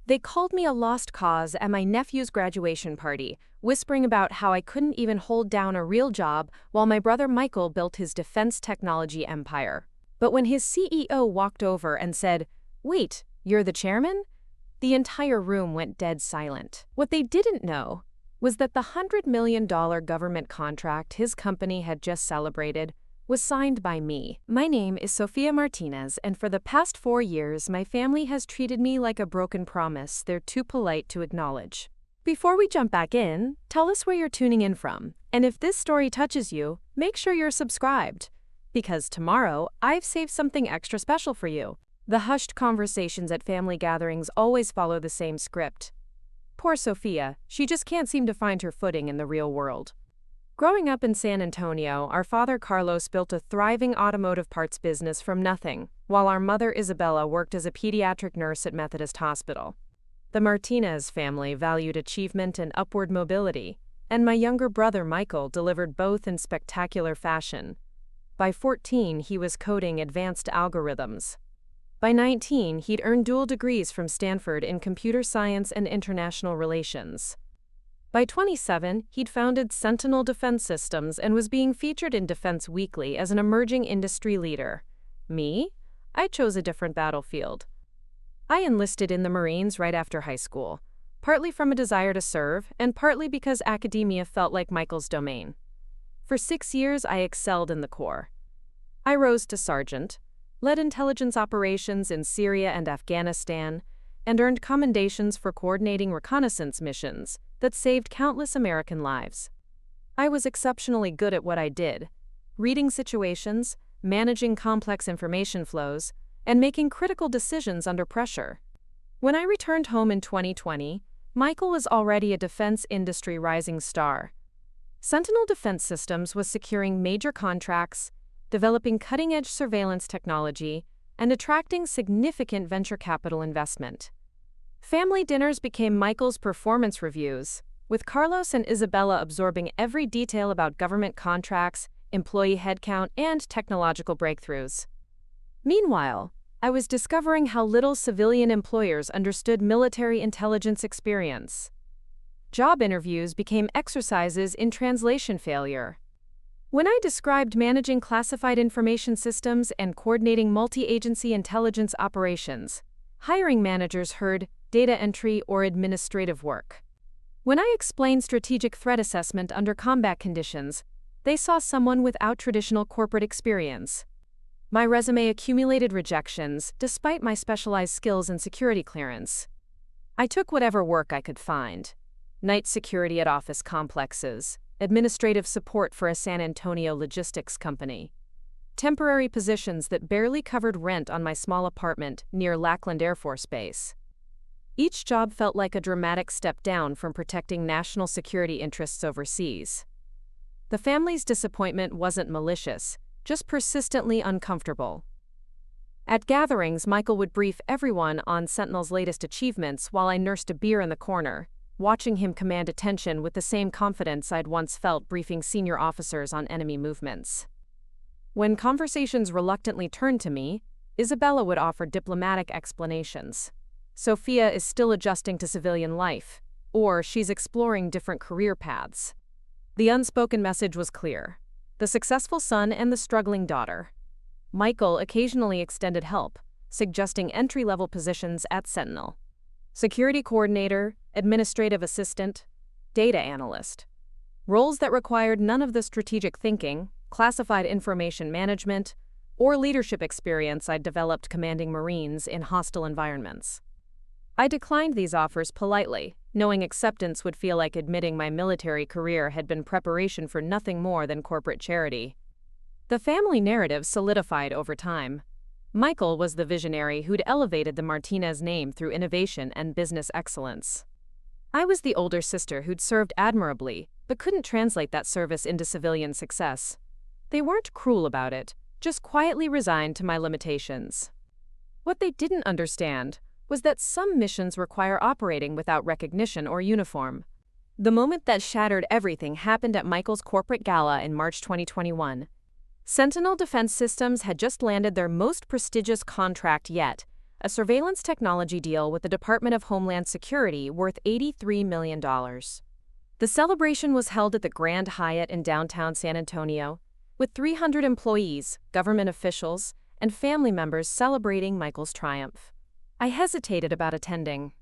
They called me a lost cause at my nephew's graduation party, whispering about how I couldn't even hold down a real job while my brother Michael built his defense technology empire. But when his CEO walked over and said, "Wait, you're the chairman?" the entire room went dead silent. What they didn't know was that the $100 million government contract his company had just celebrated was signed by me. My name is Sofia Martinez, and for the past 4 years, my family has treated me like a broken promise they're too polite to acknowledge. Before we jump back in, tell us where you're tuning in from, and if this story touches you, make sure you're subscribed, because tomorrow, I've saved something extra special for you. The hushed conversations at family gatherings always follow the same script. Poor Sofia, she just can't seem to find her footing in the real world. Growing up in San Antonio, our father Carlos built a thriving automotive parts business from nothing, while our mother Isabella worked as a pediatric nurse at Methodist Hospital. The Martinez family valued achievement and upward mobility, and my younger brother Michael delivered both in spectacular fashion. By 14, he was coding advanced algorithms. By 19, he'd earned dual degrees from Stanford in computer science and international relations. By 27, he'd founded Sentinel Defense Systems and was being featured in Defense Weekly as an emerging industry leader. Me? I chose a different battlefield. I enlisted in the Marines right after high school, partly from a desire to serve and partly because academia felt like Michael's domain. For 6 years, I excelled in the Corps. I rose to sergeant, led intelligence operations in Syria and Afghanistan, and earned commendations for coordinating reconnaissance missions that saved countless American lives. I was exceptionally good at what I did, reading situations, managing complex information flows, and making critical decisions under pressure. When I returned home in 2020, Michael was already a defense industry rising star. Sentinel Defense Systems was securing major contracts, developing cutting-edge surveillance technology, and attracting significant venture capital investment. Family dinners became Michael's performance reviews, with Carlos and Isabella absorbing every detail about government contracts, employee headcount, and technological breakthroughs. Meanwhile, I was discovering how little civilian employers understood military intelligence experience. Job interviews became exercises in translation failure. When I described managing classified information systems and coordinating multi-agency intelligence operations, hiring managers heard data entry or administrative work. When I explained strategic threat assessment under combat conditions, they saw someone without traditional corporate experience. My resume accumulated rejections despite my specialized skills and security clearance. I took whatever work I could find: night security at office complexes, administrative support for a San Antonio logistics company, temporary positions that barely covered rent on my small apartment near Lackland Air Force Base. Each job felt like a dramatic step down from protecting national security interests overseas. The family's disappointment wasn't malicious, just persistently uncomfortable. At gatherings, Michael would brief everyone on Sentinel's latest achievements while I nursed a beer in the corner, watching him command attention with the same confidence I'd once felt briefing senior officers on enemy movements. When conversations reluctantly turned to me, Isabella would offer diplomatic explanations. Sofia is still adjusting to civilian life, or she's exploring different career paths. The unspoken message was clear: the successful son and the struggling daughter. Michael occasionally extended help, suggesting entry-level positions at Sentinel: security coordinator, administrative assistant, data analyst. Roles that required none of the strategic thinking, classified information management, or leadership experience I'd developed commanding Marines in hostile environments. I declined these offers politely, knowing acceptance would feel like admitting my military career had been preparation for nothing more than corporate charity. The family narrative solidified over time. Michael was the visionary who'd elevated the Martinez name through innovation and business excellence. I was the older sister who'd served admirably, but couldn't translate that service into civilian success. They weren't cruel about it, just quietly resigned to my limitations. What they didn't understand was that some missions require operating without recognition or uniform. The moment that shattered everything happened at Michael's corporate gala in March 2021. Sentinel Defense Systems had just landed their most prestigious contract yet, a surveillance technology deal with the Department of Homeland Security worth $83 million. The celebration was held at the Grand Hyatt in downtown San Antonio, with 300 employees, government officials, and family members celebrating Michael's triumph. I hesitated about attending.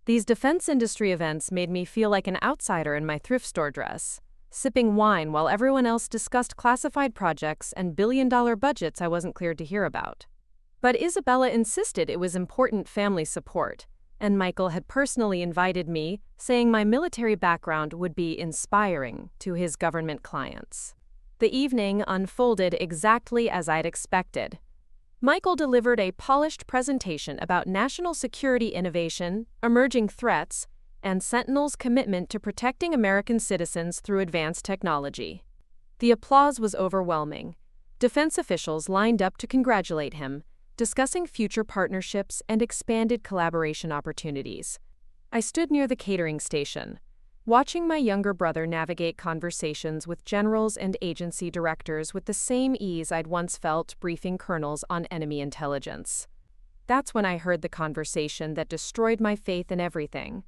These defense industry events made me feel like an outsider in my thrift store dress, sipping wine while everyone else discussed classified projects and billion-dollar budgets I wasn't cleared to hear about. But Isabella insisted it was important family support, and Michael had personally invited me, saying my military background would be inspiring to his government clients. The evening unfolded exactly as I'd expected. Michael delivered a polished presentation about national security innovation, emerging threats, and Sentinel's commitment to protecting American citizens through advanced technology. The applause was overwhelming. Defense officials lined up to congratulate him, discussing future partnerships and expanded collaboration opportunities. I stood near the catering station, watching my younger brother navigate conversations with generals and agency directors with the same ease I'd once felt briefing colonels on enemy intelligence. That's when I heard the conversation that destroyed my faith in everything.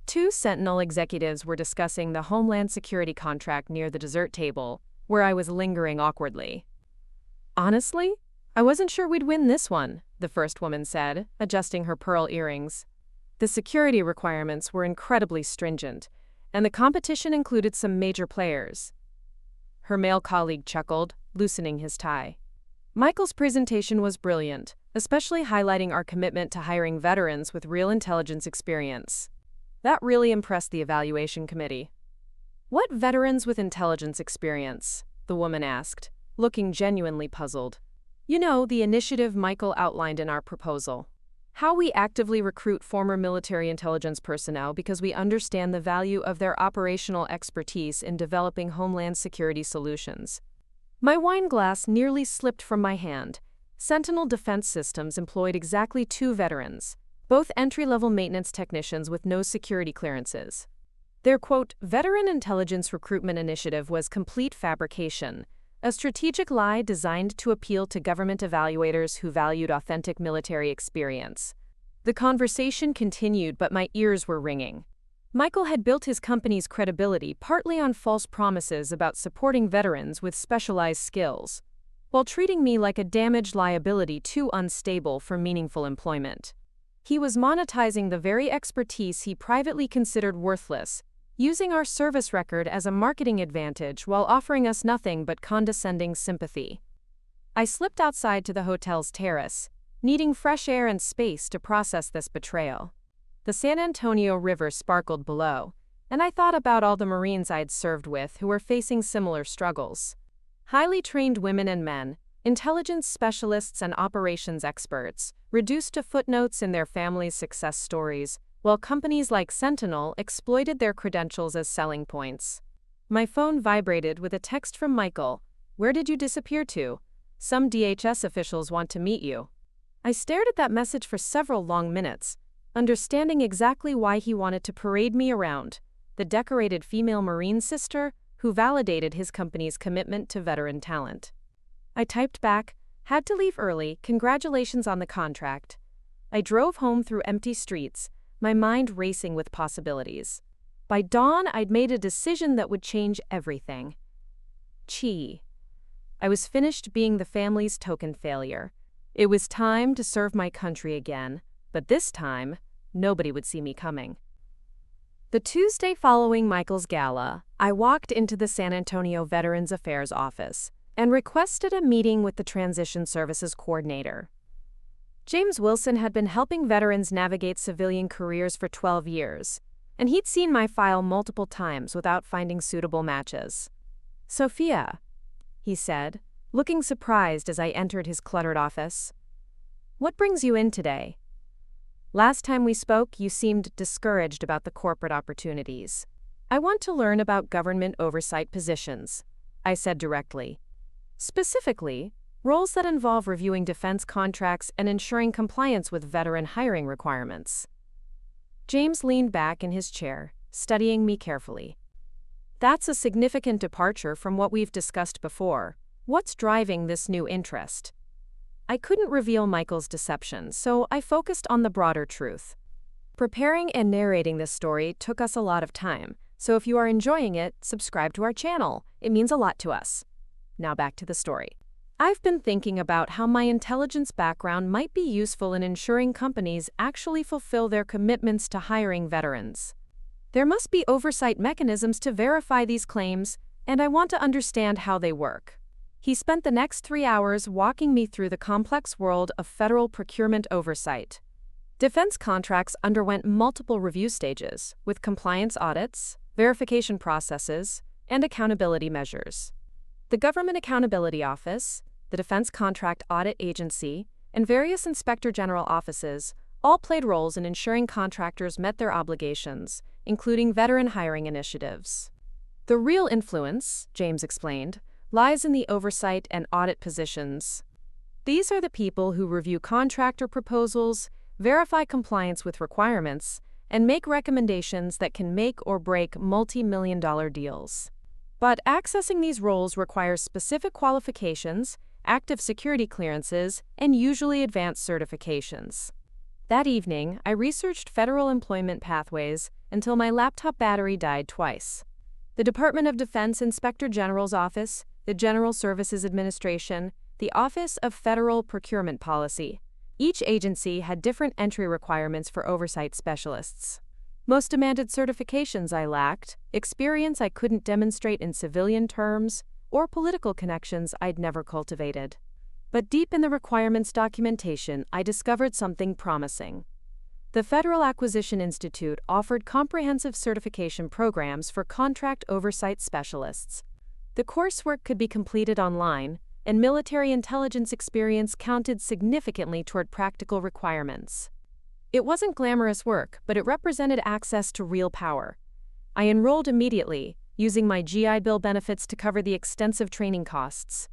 Two Sentinel executives were discussing the Homeland Security contract near the dessert table, where I was lingering awkwardly. "Honestly, I wasn't sure we'd win this one," the first woman said, adjusting her pearl earrings. The security requirements were incredibly stringent, and the competition included some major players. Her male colleague chuckled, loosening his tie. Michael's presentation was brilliant, especially highlighting our commitment to hiring veterans with real intelligence experience. That really impressed the evaluation committee. "What veterans with intelligence experience?" the woman asked, looking genuinely puzzled. "You know, the initiative Michael outlined in our proposal. How we actively recruit former military intelligence personnel because we understand the value of their operational expertise in developing homeland security solutions." My wine glass nearly slipped from my hand. Sentinel Defense Systems employed exactly 2 veterans, both entry-level maintenance technicians with no security clearances. Their, quote, veteran intelligence recruitment initiative was complete fabrication, a strategic lie designed to appeal to government evaluators who valued authentic military experience. The conversation continued, but my ears were ringing. Michael had built his company's credibility partly on false promises about supporting veterans with specialized skills, while treating me like a damaged liability too unstable for meaningful employment. He was monetizing the very expertise he privately considered worthless, using our service record as a marketing advantage while offering us nothing but condescending sympathy. I slipped outside to the hotel's terrace, needing fresh air and space to process this betrayal. The San Antonio River sparkled below, and I thought about all the Marines I'd served with who were facing similar struggles. Highly trained women and men, intelligence specialists and operations experts, reduced to footnotes in their families' success stories, while companies like Sentinel exploited their credentials as selling points. My phone vibrated with a text from Michael. "Where did you disappear to? Some DHS officials want to meet you." I stared at that message for several long minutes, understanding exactly why he wanted to parade me around, the decorated female Marine sister who validated his company's commitment to veteran talent. I typed back, "Had to leave early, congratulations on the contract." I drove home through empty streets, my mind racing with possibilities. By dawn, I'd made a decision that would change everything. I was finished being the family's token failure. It was time to serve my country again, but this time, nobody would see me coming. The Tuesday following Michael's gala, I walked into the San Antonio Veterans Affairs office and requested a meeting with the Transition Services Coordinator. James Wilson had been helping veterans navigate civilian careers for 12 years, and he'd seen my file multiple times without finding suitable matches. "Sofia," he said, looking surprised as I entered his cluttered office. "What brings you in today? Last time we spoke, you seemed discouraged about the corporate opportunities." "I want to learn about government oversight positions," I said directly. "Specifically, roles that involve reviewing defense contracts and ensuring compliance with veteran hiring requirements." James leaned back in his chair, studying me carefully. "That's a significant departure from what we've discussed before. What's driving this new interest?" I couldn't reveal Michael's deception, so I focused on the broader truth. Preparing and narrating this story took us a lot of time, so if you are enjoying it, subscribe to our channel. It means a lot to us. Now back to the story. I've been thinking about how my intelligence background might be useful in ensuring companies actually fulfill their commitments to hiring veterans. There must be oversight mechanisms to verify these claims, and I want to understand how they work. He spent the next 3 hours walking me through the complex world of federal procurement oversight. Defense contracts underwent multiple review stages, with compliance audits, verification processes, and accountability measures. The Government Accountability Office, the Defense Contract Audit Agency, and various Inspector General offices all played roles in ensuring contractors met their obligations, including veteran hiring initiatives. The real influence, James explained, lies in the oversight and audit positions. These are the people who review contractor proposals, verify compliance with requirements, and make recommendations that can make or break multi-million-dollar deals. But accessing these roles requires specific qualifications, active security clearances, and usually advanced certifications. That evening, I researched federal employment pathways until my laptop battery died twice. The Department of Defense Inspector General's Office, the General Services Administration, the Office of Federal Procurement Policy. Each agency had different entry requirements for oversight specialists. Most demanded certifications I lacked, experience I couldn't demonstrate in civilian terms, or political connections I'd never cultivated. But deep in the requirements documentation, I discovered something promising. The Federal Acquisition Institute offered comprehensive certification programs for contract oversight specialists. The coursework could be completed online, and military intelligence experience counted significantly toward practical requirements. It wasn't glamorous work, but it represented access to real power. I enrolled immediately, using my GI Bill benefits to cover the extensive training costs.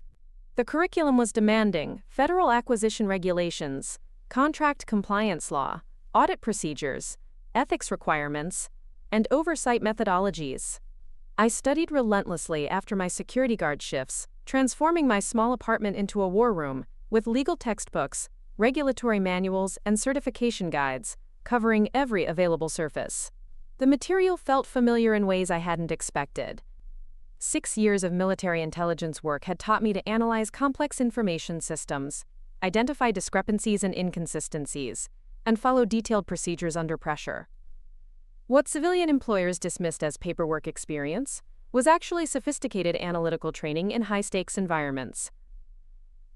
The curriculum was demanding: federal acquisition regulations, contract compliance law, audit procedures, ethics requirements, and oversight methodologies. I studied relentlessly after my security guard shifts, transforming my small apartment into a war room, with legal textbooks, regulatory manuals, and certification guides, covering every available surface. The material felt familiar in ways I hadn't expected. 6 years of military intelligence work had taught me to analyze complex information systems, identify discrepancies and inconsistencies, and follow detailed procedures under pressure. What civilian employers dismissed as paperwork experience was actually sophisticated analytical training in high-stakes environments.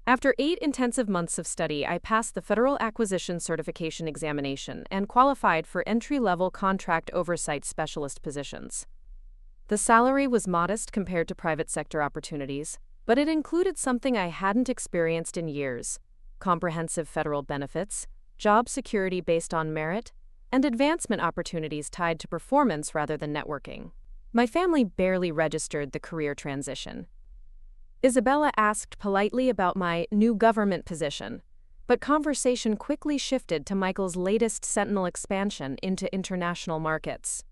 After 8 intensive months of study, I passed the Federal Acquisition Certification Examination and qualified for entry-level contract oversight specialist positions. The salary was modest compared to private sector opportunities, but it included something I hadn't experienced in years: comprehensive federal benefits, job security based on merit, and advancement opportunities tied to performance rather than networking. My family barely registered the career transition. Isabella asked politely about my new government position, but conversation quickly shifted to Michael's latest Sentinel expansion into international markets.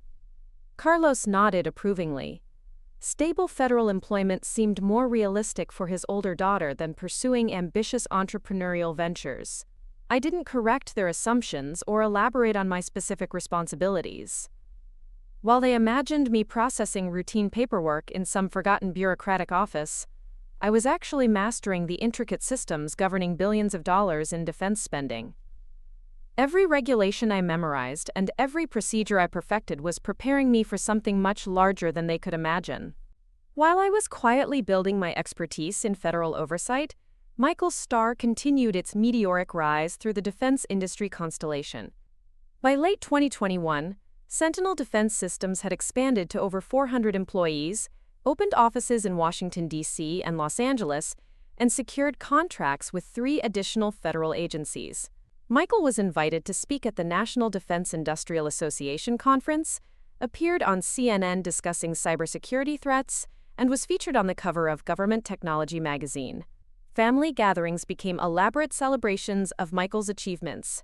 Carlos nodded approvingly. Stable federal employment seemed more realistic for his older daughter than pursuing ambitious entrepreneurial ventures. I didn't correct their assumptions or elaborate on my specific responsibilities. While they imagined me processing routine paperwork in some forgotten bureaucratic office, I was actually mastering the intricate systems governing billions of dollars in defense spending. Every regulation I memorized and every procedure I perfected was preparing me for something much larger than they could imagine. While I was quietly building my expertise in federal oversight, Michael's star continued its meteoric rise through the defense industry constellation. By late 2021, Sentinel Defense Systems had expanded to over 400 employees, opened offices in Washington, D.C. and Los Angeles, and secured contracts with 3 additional federal agencies. Michael was invited to speak at the National Defense Industrial Association conference, appeared on CNN discussing cybersecurity threats, and was featured on the cover of Government Technology magazine. Family gatherings became elaborate celebrations of Michael's achievements.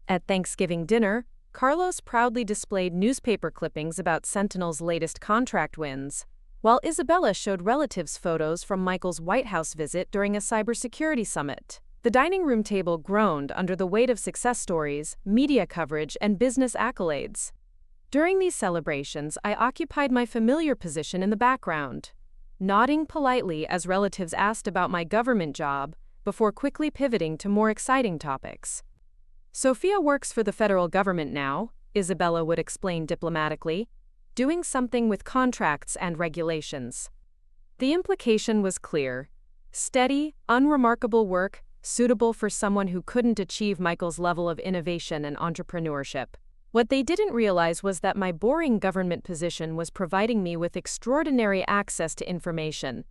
At Thanksgiving dinner, Carlos proudly displayed newspaper clippings about Sentinel's latest contract wins, while Isabella showed relatives photos from Michael's White House visit during a cybersecurity summit. The dining room table groaned under the weight of success stories, media coverage, and business accolades. During these celebrations, I occupied my familiar position in the background, nodding politely as relatives asked about my government job, before quickly pivoting to more exciting topics. "Sofia works for the federal government now," Isabella would explain diplomatically, "doing something with contracts and regulations." The implication was clear: steady, unremarkable work, suitable for someone who couldn't achieve Michael's level of innovation and entrepreneurship. What they didn't realize was that my boring government position was providing me with extraordinary access to information.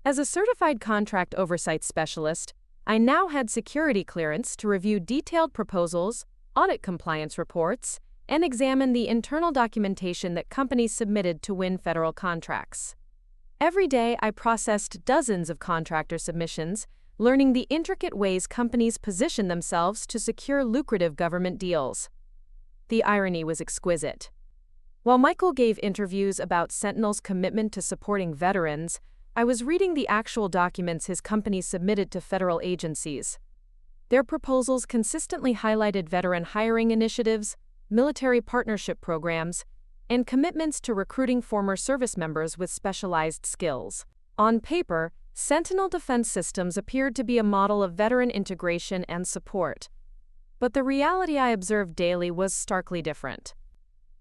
As a certified contract oversight specialist, I now had security clearance to review detailed proposals, audit compliance reports, and examine the internal documentation that companies submitted to win federal contracts. Every day, I processed dozens of contractor submissions, learning the intricate ways companies position themselves to secure lucrative government deals. The irony was exquisite. While Michael gave interviews about Sentinel's commitment to supporting veterans, I was reading the actual documents his company submitted to federal agencies. Their proposals consistently highlighted veteran hiring initiatives, military partnership programs, and commitments to recruiting former service members with specialized skills. On paper, Sentinel Defense Systems appeared to be a model of veteran integration and support. But the reality I observed daily was starkly different.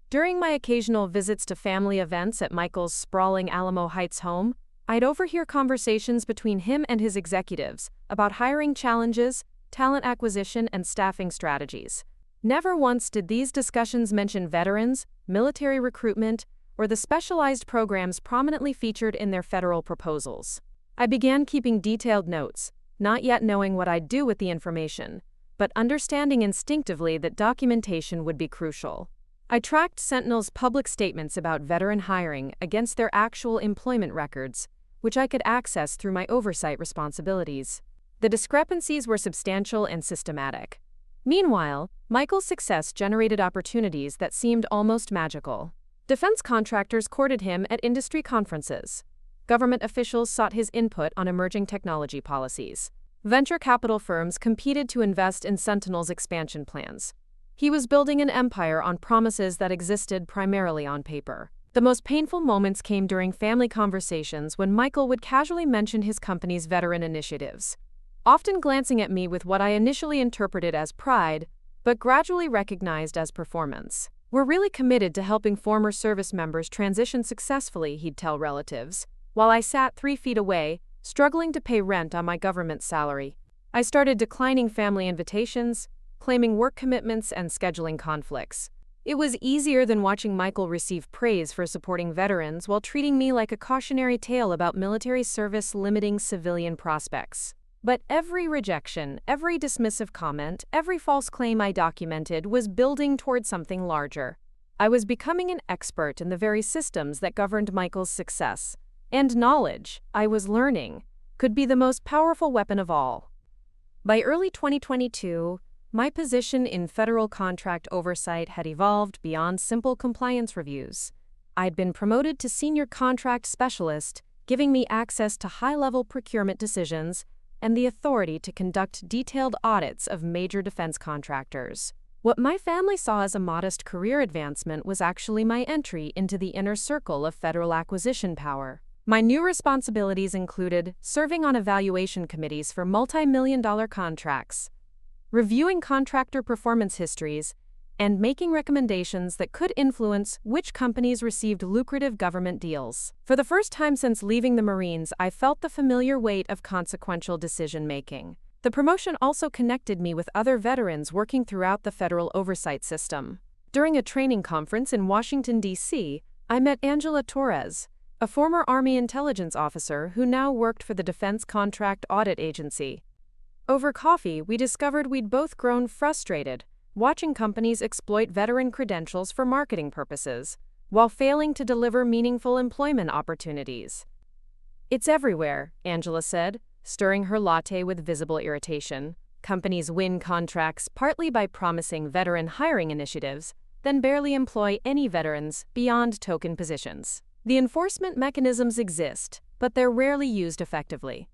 During my occasional visits to family events at Michael's sprawling Alamo Heights home, I'd overhear conversations between him and his executives about hiring challenges, talent acquisition, and staffing strategies. Never once did these discussions mention veterans, military recruitment, or the specialized programs prominently featured in their federal proposals. I began keeping detailed notes, not yet knowing what I'd do with the information, but understanding instinctively that documentation would be crucial. I tracked Sentinel's public statements about veteran hiring against their actual employment records, which I could access through my oversight responsibilities. The discrepancies were substantial and systematic. Meanwhile, Michael's success generated opportunities that seemed almost magical. Defense contractors courted him at industry conferences. Government officials sought his input on emerging technology policies. Venture capital firms competed to invest in Sentinel's expansion plans. He was building an empire on promises that existed primarily on paper. The most painful moments came during family conversations when Michael would casually mention his company's veteran initiatives, often glancing at me with what I initially interpreted as pride, but gradually recognized as performance. "We're really committed to helping former service members transition successfully," he'd tell relatives, while I sat 3 feet away, struggling to pay rent on my government salary. I started declining family invitations, claiming work commitments, and scheduling conflicts. It was easier than watching Michael receive praise for supporting veterans while treating me like a cautionary tale about military service limiting civilian prospects. But every rejection, every dismissive comment, every false claim I documented was building toward something larger. I was becoming an expert in the very systems that governed Michael's success. And knowledge, I was learning, could be the most powerful weapon of all. By early 2022, my position in federal contract oversight had evolved beyond simple compliance reviews. I'd been promoted to senior contract specialist, giving me access to high-level procurement decisions and the authority to conduct detailed audits of major defense contractors. What my family saw as a modest career advancement was actually my entry into the inner circle of federal acquisition power. My new responsibilities included serving on evaluation committees for multi-million-dollar contracts, reviewing contractor performance histories, and making recommendations that could influence which companies received lucrative government deals. For the first time since leaving the Marines, I felt the familiar weight of consequential decision-making. The promotion also connected me with other veterans working throughout the federal oversight system. During a training conference in Washington, D.C., I met Angela Torres, a former Army intelligence officer who now worked for the Defense Contract Audit Agency. Over coffee, we discovered we'd both grown frustrated, watching companies exploit veteran credentials for marketing purposes, while failing to deliver meaningful employment opportunities. "It's everywhere," Angela said, stirring her latte with visible irritation. "Companies win contracts partly by promising veteran hiring initiatives, then barely employ any veterans beyond token positions. The enforcement mechanisms exist, but they're rarely used effectively.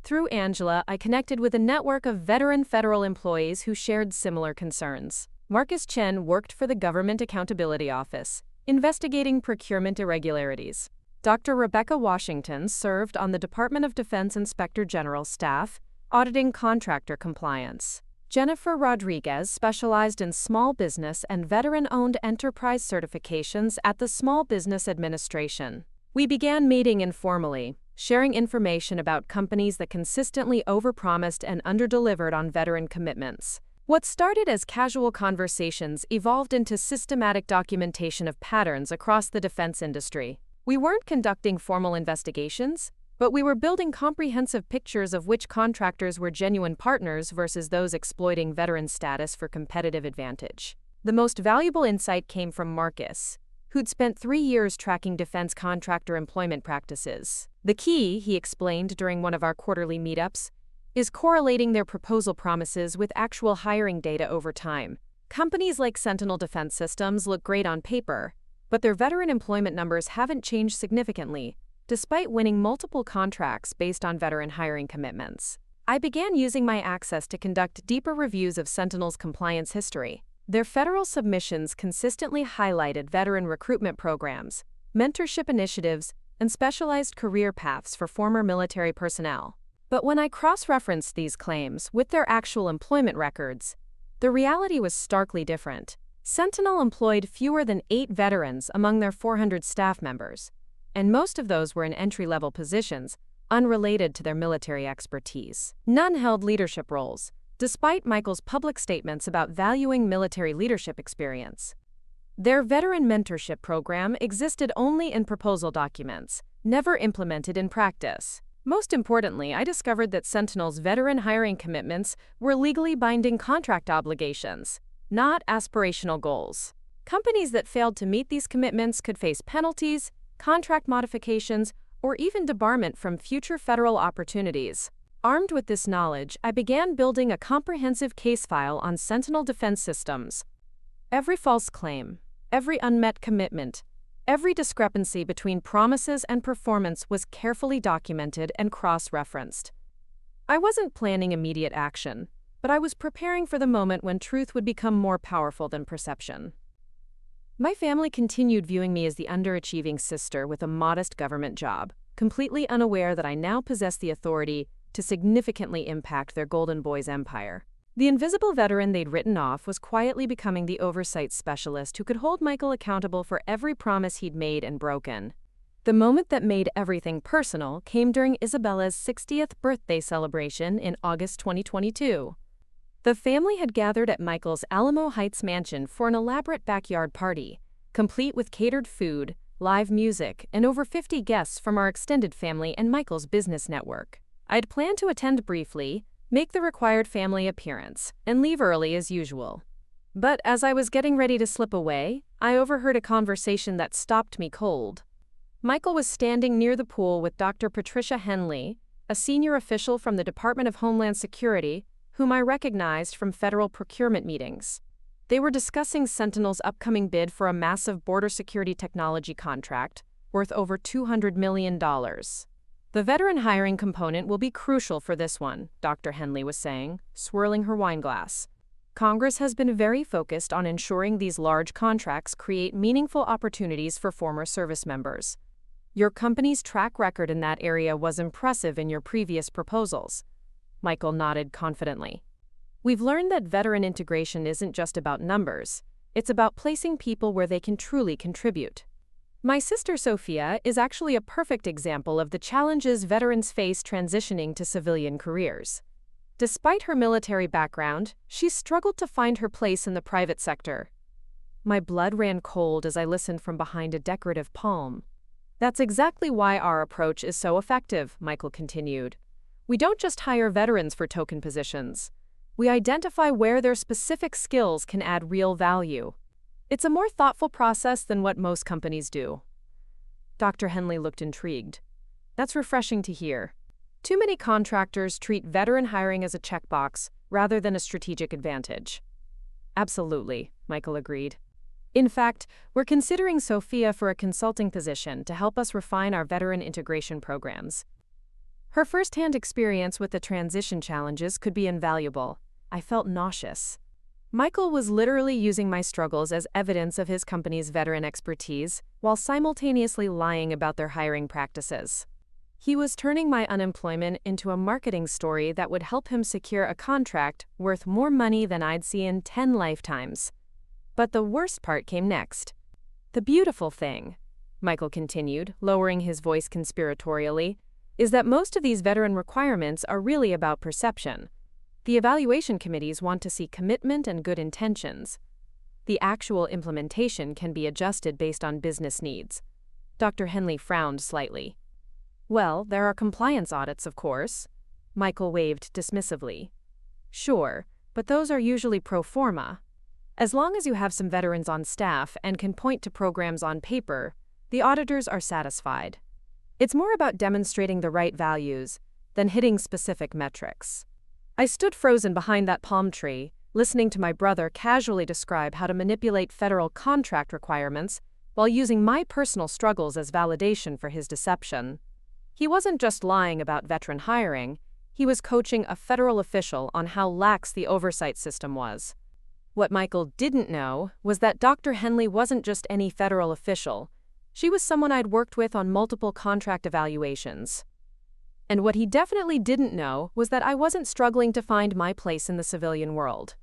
Through Angela, I connected with a network of veteran federal employees who shared similar concerns. Marcus Chen worked for the Government Accountability Office, investigating procurement irregularities. Dr. Rebecca Washington served on the Department of Defense Inspector General staff, auditing contractor compliance. Jennifer Rodriguez specialized in small business and veteran-owned enterprise certifications at the Small Business Administration. We began meeting informally, sharing information about companies that consistently overpromised and underdelivered on veteran commitments. What started as casual conversations evolved into systematic documentation of patterns across the defense industry. We weren't conducting formal investigations, but we were building comprehensive pictures of which contractors were genuine partners versus those exploiting veteran status for competitive advantage. The most valuable insight came from Marcus, who'd spent 3 years tracking defense contractor employment practices. The key, he explained during one of our quarterly meetups, is correlating their proposal promises with actual hiring data over time. Companies like Sentinel Defense Systems look great on paper, but their veteran employment numbers haven't changed significantly, despite winning multiple contracts based on veteran hiring commitments. I began using my access to conduct deeper reviews of Sentinel's compliance history. Their federal submissions consistently highlighted veteran recruitment programs, mentorship initiatives, and specialized career paths for former military personnel. But when I cross-referenced these claims with their actual employment records, the reality was starkly different. Sentinel employed fewer than 8 veterans among their 400 staff members, and most of those were in entry-level positions, unrelated to their military expertise. None held leadership roles, despite Michael's public statements about valuing military leadership experience. Their veteran mentorship program existed only in proposal documents, never implemented in practice. Most importantly, I discovered that Sentinel's veteran hiring commitments were legally binding contract obligations, not aspirational goals. Companies that failed to meet these commitments could face penalties, contract modifications, or even debarment from future federal opportunities. Armed with this knowledge, I began building a comprehensive case file on Sentinel Defense Systems. Every false claim, every unmet commitment, every discrepancy between promises and performance was carefully documented and cross-referenced. I wasn't planning immediate action, but I was preparing for the moment when truth would become more powerful than perception. My family continued viewing me as the underachieving sister with a modest government job, completely unaware that I now possessed the authority to significantly impact their Golden Boys empire. The invisible veteran they'd written off was quietly becoming the oversight specialist who could hold Michael accountable for every promise he'd made and broken. The moment that made everything personal came during Isabella's 60th birthday celebration in August 2022. The family had gathered at Michael's Alamo Heights mansion for an elaborate backyard party, complete with catered food, live music, and over 50 guests from our extended family and Michael's business network. I'd planned to attend briefly, make the required family appearance, and leave early as usual. But as I was getting ready to slip away, I overheard a conversation that stopped me cold. Michael was standing near the pool with Dr. Patricia Henley, a senior official from the Department of Homeland Security, whom I recognized from federal procurement meetings. They were discussing Sentinel's upcoming bid for a massive border security technology contract worth over $200 million. The veteran hiring component will be crucial for this one, Dr. Henley was saying, swirling her wine glass. Congress has been very focused on ensuring these large contracts create meaningful opportunities for former service members. Your company's track record in that area was impressive in your previous proposals. Michael nodded confidently. We've learned that veteran integration isn't just about numbers. It's about placing people where they can truly contribute. My sister Sofia is actually a perfect example of the challenges veterans face transitioning to civilian careers. Despite her military background, she struggled to find her place in the private sector. My blood ran cold as I listened from behind a decorative palm. That's exactly why our approach is so effective, Michael continued. We don't just hire veterans for token positions. We identify where their specific skills can add real value. It's a more thoughtful process than what most companies do. Dr. Henley looked intrigued. That's refreshing to hear. Too many contractors treat veteran hiring as a checkbox rather than a strategic advantage. Absolutely, Michael agreed. In fact, we're considering Sofia for a consulting position to help us refine our veteran integration programs. Her first-hand experience with the transition challenges could be invaluable. I felt nauseous. Michael was literally using my struggles as evidence of his company's veteran expertise, while simultaneously lying about their hiring practices. He was turning my unemployment into a marketing story that would help him secure a contract worth more money than I'd see in 10 lifetimes. But the worst part came next. The beautiful thing, Michael continued, lowering his voice conspiratorially, is that most of these veteran requirements are really about perception. The evaluation committees want to see commitment and good intentions. The actual implementation can be adjusted based on business needs. Dr. Henley frowned slightly. Well, there are compliance audits, of course. Michael waved dismissively. Sure, but those are usually pro forma. As long as you have some veterans on staff and can point to programs on paper, the auditors are satisfied. It's more about demonstrating the right values than hitting specific metrics. I stood frozen behind that palm tree, listening to my brother casually describe how to manipulate federal contract requirements while using my personal struggles as validation for his deception. He wasn't just lying about veteran hiring, he was coaching a federal official on how lax the oversight system was. What Michael didn't know was that Dr. Henley wasn't just any federal official. She was someone I'd worked with on multiple contract evaluations. And what he definitely didn't know was that I wasn't struggling to find my place in the civilian world.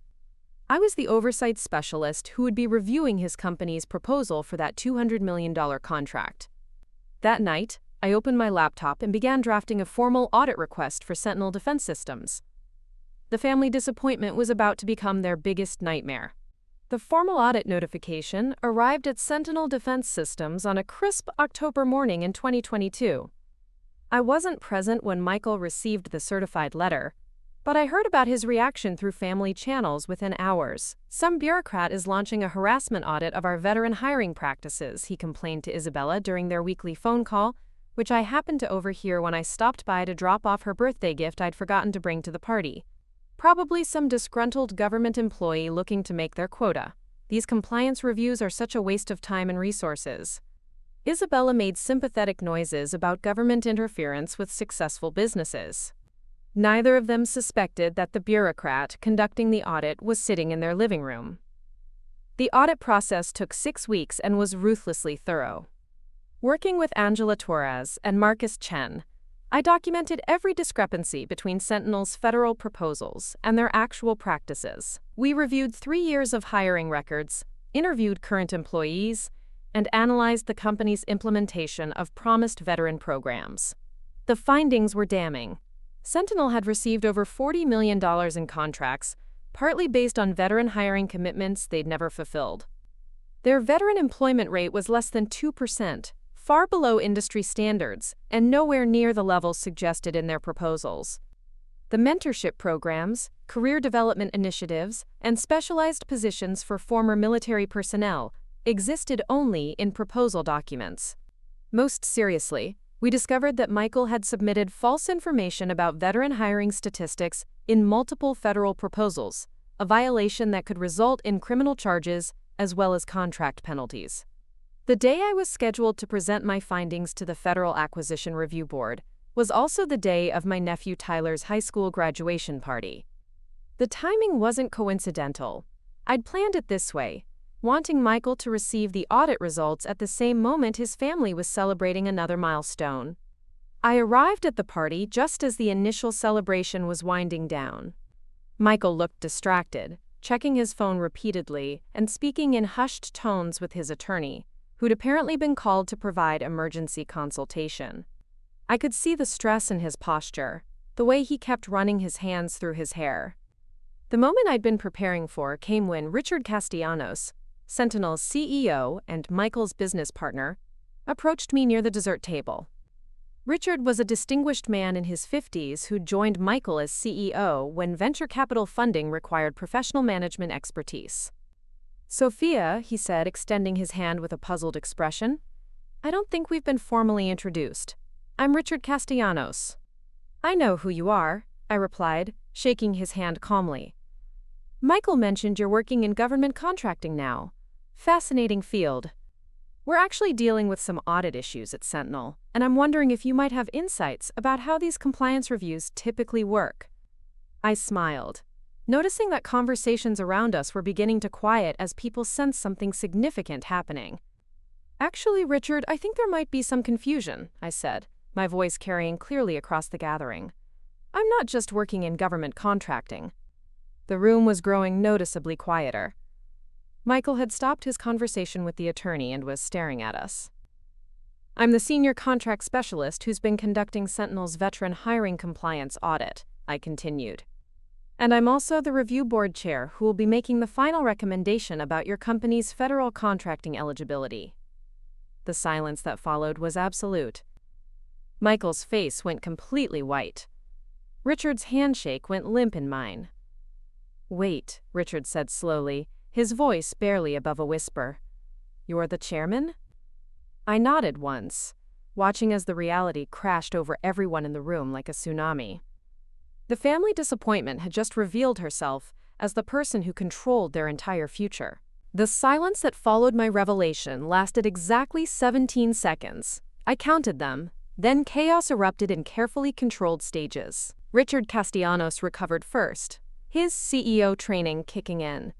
I was the oversight specialist who would be reviewing his company's proposal for that $200 million contract. That night, I opened my laptop and began drafting a formal audit request for Sentinel Defense Systems. The family disappointment was about to become their biggest nightmare. The formal audit notification arrived at Sentinel Defense Systems on a crisp October morning in 2022. I wasn't present when Michael received the certified letter, but I heard about his reaction through family channels within hours. Some bureaucrat is launching a harassment audit of our veteran hiring practices, he complained to Isabella during their weekly phone call, which I happened to overhear when I stopped by to drop off her birthday gift I'd forgotten to bring to the party. Probably some disgruntled government employee looking to make their quota. These compliance reviews are such a waste of time and resources. Isabella made sympathetic noises about government interference with successful businesses. Neither of them suspected that the bureaucrat conducting the audit was sitting in their living room. The audit process took 6 weeks and was ruthlessly thorough. Working with Angela Torres and Marcus Chen, I documented every discrepancy between Sentinel's federal proposals and their actual practices. We reviewed 3 years of hiring records, interviewed current employees, and analyzed the company's implementation of promised veteran programs. The findings were damning. Sentinel had received over $40 million in contracts, partly based on veteran hiring commitments they'd never fulfilled. Their veteran employment rate was less than 2%, far below industry standards, and nowhere near the levels suggested in their proposals. The mentorship programs, career development initiatives, and specialized positions for former military personnel existed only in proposal documents. Most seriously, we discovered that Michael had submitted false information about veteran hiring statistics in multiple federal proposals, a violation that could result in criminal charges as well as contract penalties. The day I was scheduled to present my findings to the Federal Acquisition Review Board was also the day of my nephew Tyler's high school graduation party. The timing wasn't coincidental. I'd planned it this way, wanting Michael to receive the audit results at the same moment his family was celebrating another milestone. I arrived at the party just as the initial celebration was winding down. Michael looked distracted, checking his phone repeatedly and speaking in hushed tones with his attorney, who'd apparently been called to provide emergency consultation. I could see the stress in his posture, the way he kept running his hands through his hair. The moment I'd been preparing for came when Richard Castellanos, Sentinel's CEO and Michael's business partner, approached me near the dessert table. Richard was a distinguished man in his 50s who'd joined Michael as CEO when venture capital funding required professional management expertise. "Sofia," he said, extending his hand with a puzzled expression, "I don't think we've been formally introduced. I'm Richard Castellanos." "I know who you are," I replied, shaking his hand calmly. "Michael mentioned you're working in government contracting now. Fascinating field." We're actually dealing with some audit issues at Sentinel, and I'm wondering if you might have insights about how these compliance reviews typically work. I smiled, noticing that conversations around us were beginning to quiet as people sensed something significant happening. Actually, Richard, I think there might be some confusion, I said, my voice carrying clearly across the gathering. I'm not just working in government contracting. The room was growing noticeably quieter. Michael had stopped his conversation with the attorney and was staring at us. I'm the senior contract specialist who's been conducting Sentinel's veteran hiring compliance audit, I continued. And I'm also the review board chair who will be making the final recommendation about your company's federal contracting eligibility. The silence that followed was absolute. Michael's face went completely white. Richard's handshake went limp in mine. Wait, Richard said slowly, his voice barely above a whisper. You're the chairman? I nodded once, watching as the reality crashed over everyone in the room like a tsunami. The family disappointment had just revealed herself as the person who controlled their entire future. The silence that followed my revelation lasted exactly 17 seconds. I counted them, then chaos erupted in carefully controlled stages. Richard Castellanos recovered first, his CEO training kicking in.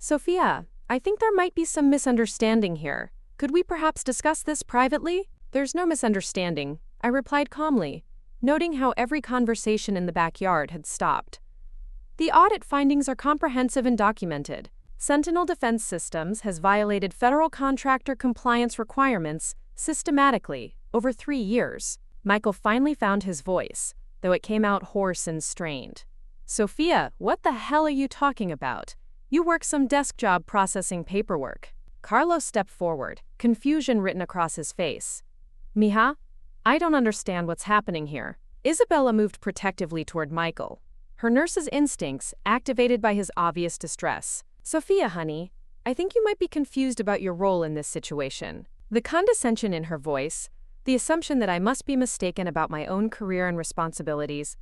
Sofia, I think there might be some misunderstanding here. Could we perhaps discuss this privately? There's no misunderstanding, I replied calmly, noting how every conversation in the backyard had stopped. The audit findings are comprehensive and documented. Sentinel Defense Systems has violated federal contractor compliance requirements systematically over 3 years. Michael finally found his voice, though it came out hoarse and strained. Sofia, what the hell are you talking about? You work some desk job processing paperwork. Carlos stepped forward, confusion written across his face. Mija, I don't understand what's happening here. Isabella moved protectively toward Michael, her nurse's instincts activated by his obvious distress. Sofia, honey, I think you might be confused about your role in this situation. The condescension in her voice, the assumption that I must be mistaken about my own career and responsibilities,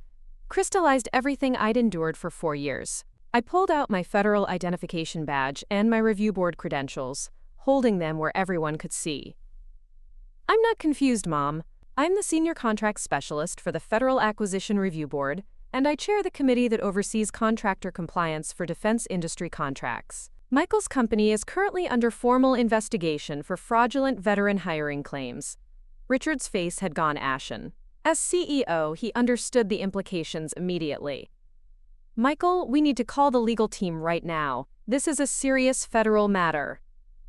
crystallized everything I'd endured for 4 years. I pulled out my federal identification badge and my review board credentials, holding them where everyone could see. I'm not confused, Mom. I'm the senior contract specialist for the Federal Acquisition Review Board, and I chair the committee that oversees contractor compliance for defense industry contracts. Michael's company is currently under formal investigation for fraudulent veteran hiring claims. Richard's face had gone ashen. As CEO, he understood the implications immediately. Michael, we need to call the legal team right now. This is a serious federal matter.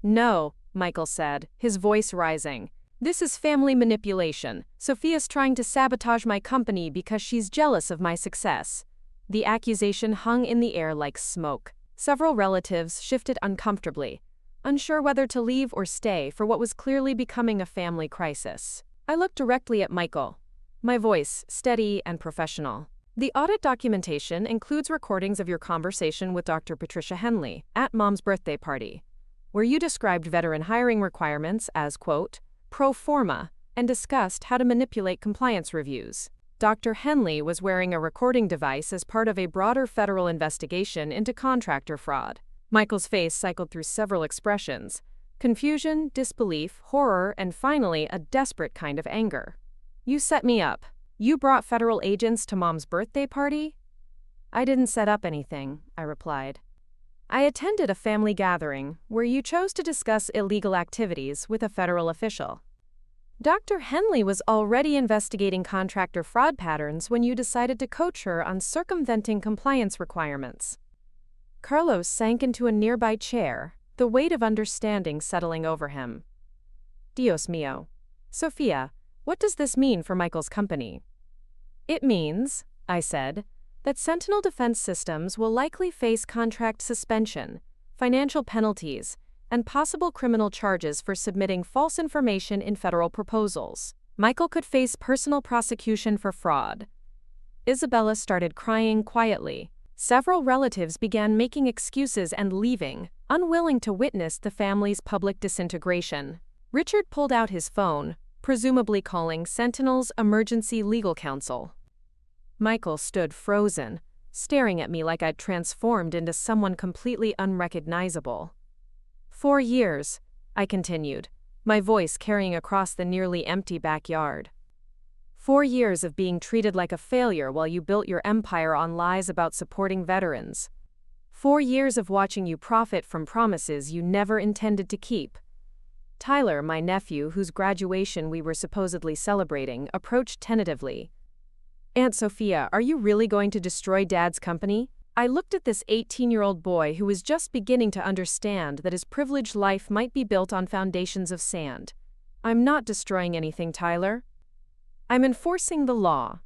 No, Michael said, his voice rising. This is family manipulation. Sofia's trying to sabotage my company because she's jealous of my success. The accusation hung in the air like smoke. Several relatives shifted uncomfortably, unsure whether to leave or stay for what was clearly becoming a family crisis. I looked directly at Michael, my voice steady and professional. The audit documentation includes recordings of your conversation with Dr. Patricia Henley at Mom's birthday party, where you described veteran hiring requirements as, quote, pro forma, and discussed how to manipulate compliance reviews. Dr. Henley was wearing a recording device as part of a broader federal investigation into contractor fraud. Michael's face cycled through several expressions: confusion, disbelief, horror, and finally a desperate kind of anger. You set me up. You brought federal agents to Mom's birthday party? I didn't set up anything, I replied. I attended a family gathering where you chose to discuss illegal activities with a federal official. Dr. Henley was already investigating contractor fraud patterns when you decided to coach her on circumventing compliance requirements. Carlos sank into a nearby chair, the weight of understanding settling over him. Dios mío. Sofia, what does this mean for Michael's company? It means, I said, that Sentinel Defense Systems will likely face contract suspension, financial penalties, and possible criminal charges for submitting false information in federal proposals. Michael could face personal prosecution for fraud. Isabella started crying quietly. Several relatives began making excuses and leaving, unwilling to witness the family's public disintegration. Richard pulled out his phone, presumably calling Sentinel's emergency legal counsel. Michael stood frozen, staring at me like I'd transformed into someone completely unrecognizable. 4 years, I continued, my voice carrying across the nearly empty backyard. 4 years of being treated like a failure while you built your empire on lies about supporting veterans. 4 years of watching you profit from promises you never intended to keep. Tyler, my nephew, whose graduation we were supposedly celebrating, approached tentatively. "Aunt Sophia, are you really going to destroy Dad's company?" I looked at this 18-year-old boy who was just beginning to understand that his privileged life might be built on foundations of sand. "I'm not destroying anything, Tyler. I'm enforcing the law."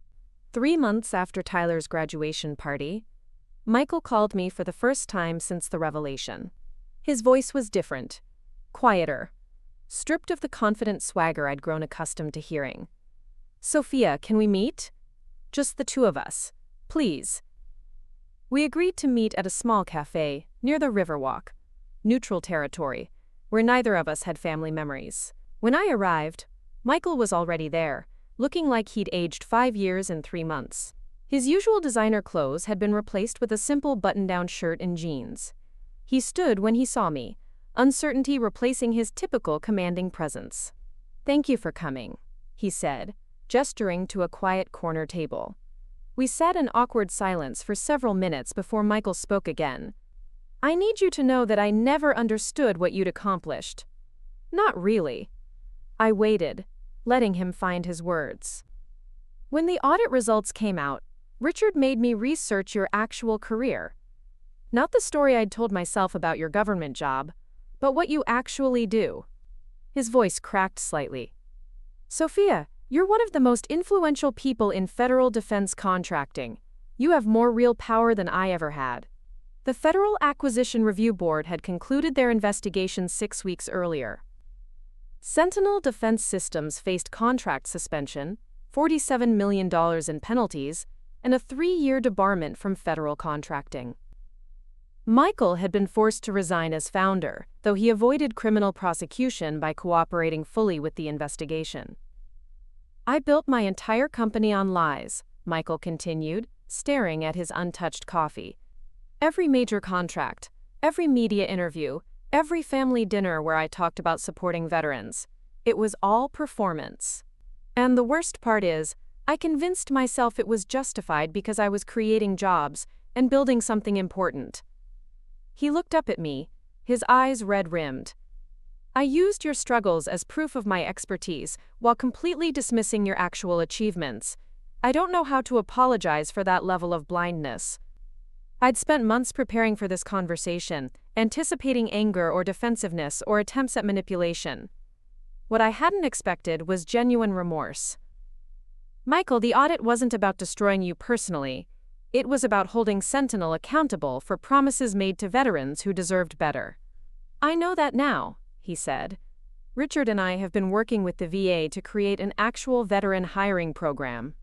3 months after Tyler's graduation party, Michael called me for the first time since the revelation. His voice was different, quieter, stripped of the confident swagger I'd grown accustomed to hearing. "Sophia, can we meet? Just the two of us, please." We agreed to meet at a small cafe near the Riverwalk, neutral territory, where neither of us had family memories. When I arrived, Michael was already there, looking like he'd aged 5 years and 3 months. His usual designer clothes had been replaced with a simple button-down shirt and jeans. He stood when he saw me, uncertainty replacing his typical commanding presence. "Thank you for coming," he said, gesturing to a quiet corner table. We sat in awkward silence for several minutes before Michael spoke again. "I need you to know that I never understood what you'd accomplished." "Not really." I waited, letting him find his words. "When the audit results came out, Richard made me research your actual career. Not the story I'd told myself about your government job, but what you actually do." His voice cracked slightly. "Sophia, you're one of the most influential people in federal defense contracting. You have more real power than I ever had." The Federal Acquisition Review Board had concluded their investigation 6 weeks earlier. Sentinel Defense Systems faced contract suspension, $47 million in penalties, and a 3-year debarment from federal contracting. Michael had been forced to resign as founder, though he avoided criminal prosecution by cooperating fully with the investigation. "I built my entire company on lies," Michael continued, staring at his untouched coffee. "Every major contract, every media interview, every family dinner where I talked about supporting veterans. It was all performance. And the worst part is, I convinced myself it was justified because I was creating jobs and building something important." He looked up at me, his eyes red-rimmed. "I used your struggles as proof of my expertise while completely dismissing your actual achievements. I don't know how to apologize for that level of blindness." I'd spent months preparing for this conversation, anticipating anger or defensiveness or attempts at manipulation. What I hadn't expected was genuine remorse. "Michael, the audit wasn't about destroying you personally. It was about holding Sentinel accountable for promises made to veterans who deserved better." "I know that now," he said. "Richard and I have been working with the VA to create an actual veteran hiring program.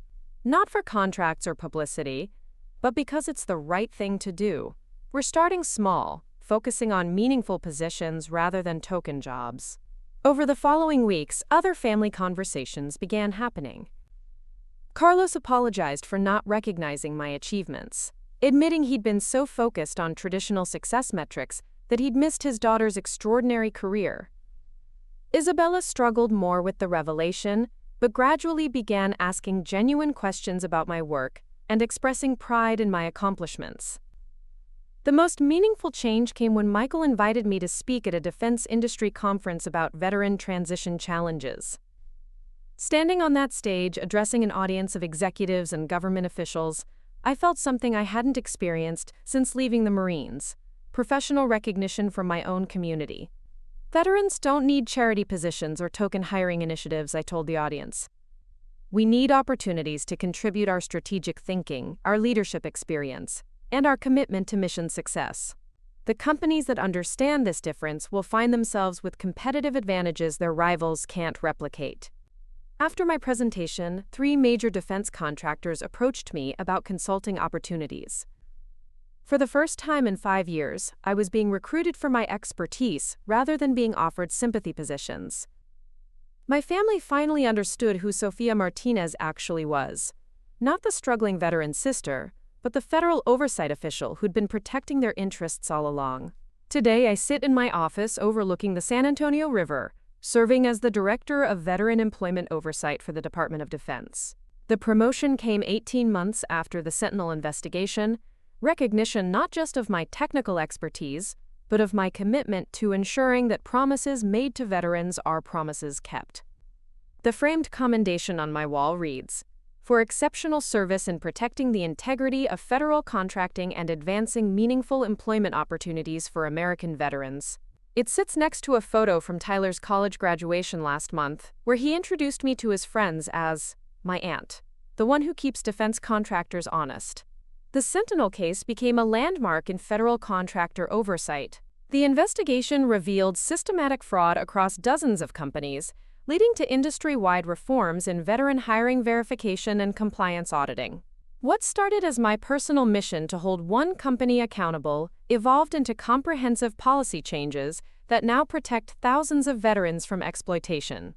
Not for contracts or publicity, but because it's the right thing to do. We're starting small, focusing on meaningful positions rather than token jobs." Over the following weeks, other family conversations began happening. Carlos apologized for not recognizing my achievements, admitting he'd been so focused on traditional success metrics that he'd missed his daughter's extraordinary career. Isabella struggled more with the revelation, but gradually began asking genuine questions about my work and expressing pride in my accomplishments. The most meaningful change came when Michael invited me to speak at a defense industry conference about veteran transition challenges. Standing on that stage, addressing an audience of executives and government officials, I felt something I hadn't experienced since leaving the Marines: professional recognition from my own community. "Veterans don't need charity positions or token hiring initiatives," I told the audience. "We need opportunities to contribute our strategic thinking, our leadership experience, and our commitment to mission success. The companies that understand this difference will find themselves with competitive advantages their rivals can't replicate." After my presentation, 3 major defense contractors approached me about consulting opportunities. For the first time in 5 years, I was being recruited for my expertise rather than being offered sympathy positions. My family finally understood who Sofia Martinez actually was. Not the struggling veteran sister, but the federal oversight official who'd been protecting their interests all along. Today, I sit in my office overlooking the San Antonio River, serving as the Director of Veteran Employment Oversight for the Department of Defense. The promotion came 18 months after the Sentinel investigation, recognition not just of my technical expertise, but of my commitment to ensuring that promises made to veterans are promises kept. The framed commendation on my wall reads, "For exceptional service in protecting the integrity of federal contracting and advancing meaningful employment opportunities for American veterans." It sits next to a photo from Tyler's college graduation last month, where he introduced me to his friends as my aunt, the one who keeps defense contractors honest. The Sentinel case became a landmark in federal contractor oversight. The investigation revealed systematic fraud across dozens of companies, leading to industry-wide reforms in veteran hiring verification and compliance auditing. What started as my personal mission to hold one company accountable evolved into comprehensive policy changes that now protect thousands of veterans from exploitation.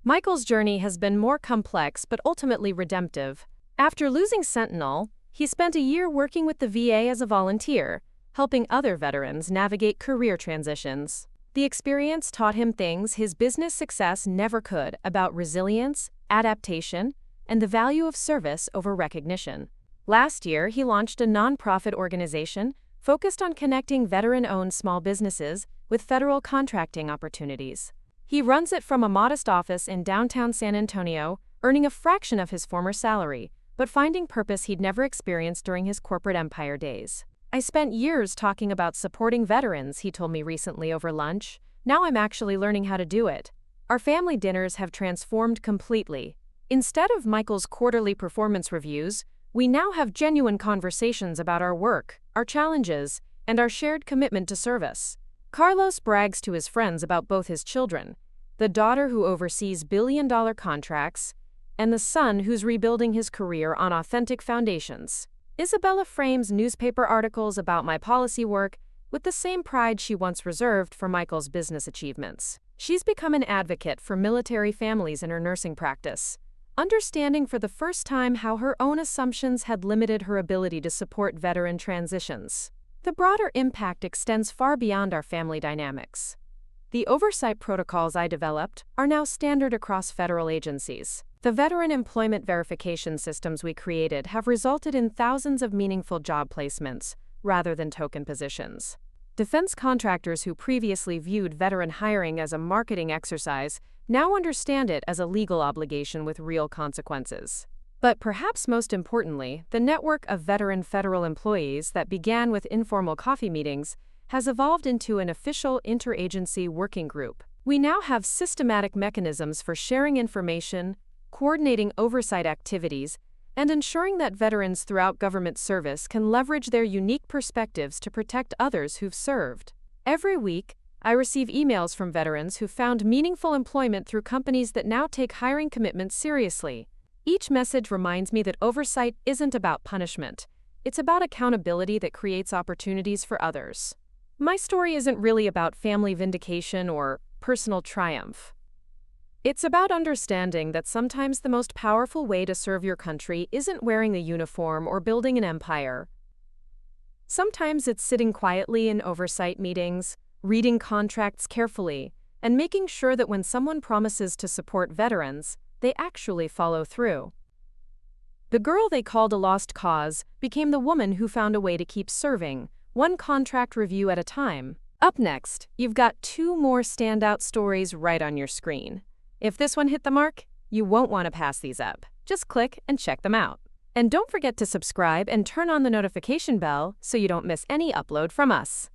Michael's journey has been more complex but ultimately redemptive. After losing Sentinel, he spent a year working with the VA as a volunteer, helping other veterans navigate career transitions. The experience taught him things his business success never could about resilience, adaptation, and the value of service over recognition. Last year, he launched a nonprofit organization focused on connecting veteran-owned small businesses with federal contracting opportunities. He runs it from a modest office in downtown San Antonio, earning a fraction of his former salary, but finding purpose he'd never experienced during his corporate empire days. "I spent years talking about supporting veterans," he told me recently over lunch. "Now I'm actually learning how to do it." Our family dinners have transformed completely. Instead of Michael's quarterly performance reviews, we now have genuine conversations about our work, our challenges, and our shared commitment to service. Carlos brags to his friends about both his children, the daughter who oversees billion-dollar contracts, and the son who's rebuilding his career on authentic foundations. Isabella frames newspaper articles about my policy work with the same pride she once reserved for Michael's business achievements. She's become an advocate for military families in her nursing practice, understanding for the first time how her own assumptions had limited her ability to support veteran transitions. The broader impact extends far beyond our family dynamics. The oversight protocols I developed are now standard across federal agencies. The veteran employment verification systems we created have resulted in thousands of meaningful job placements, rather than token positions. Defense contractors who previously viewed veteran hiring as a marketing exercise now understand it as a legal obligation with real consequences. But perhaps most importantly, the network of veteran federal employees that began with informal coffee meetings has evolved into an official interagency working group. We now have systematic mechanisms for sharing information, coordinating oversight activities, and ensuring that veterans throughout government service can leverage their unique perspectives to protect others who've served. Every week, I receive emails from veterans who found meaningful employment through companies that now take hiring commitments seriously. Each message reminds me that oversight isn't about punishment. It's about accountability that creates opportunities for others. My story isn't really about family vindication or personal triumph. It's about understanding that sometimes the most powerful way to serve your country isn't wearing a uniform or building an empire. Sometimes it's sitting quietly in oversight meetings, reading contracts carefully, and making sure that when someone promises to support veterans, they actually follow through. The girl they called a lost cause became the woman who found a way to keep serving, one contract review at a time. Up next, you've got 2 more standout stories right on your screen. If this one hit the mark, you won't want to pass these up. Just click and check them out. And don't forget to subscribe and turn on the notification bell so you don't miss any upload from us.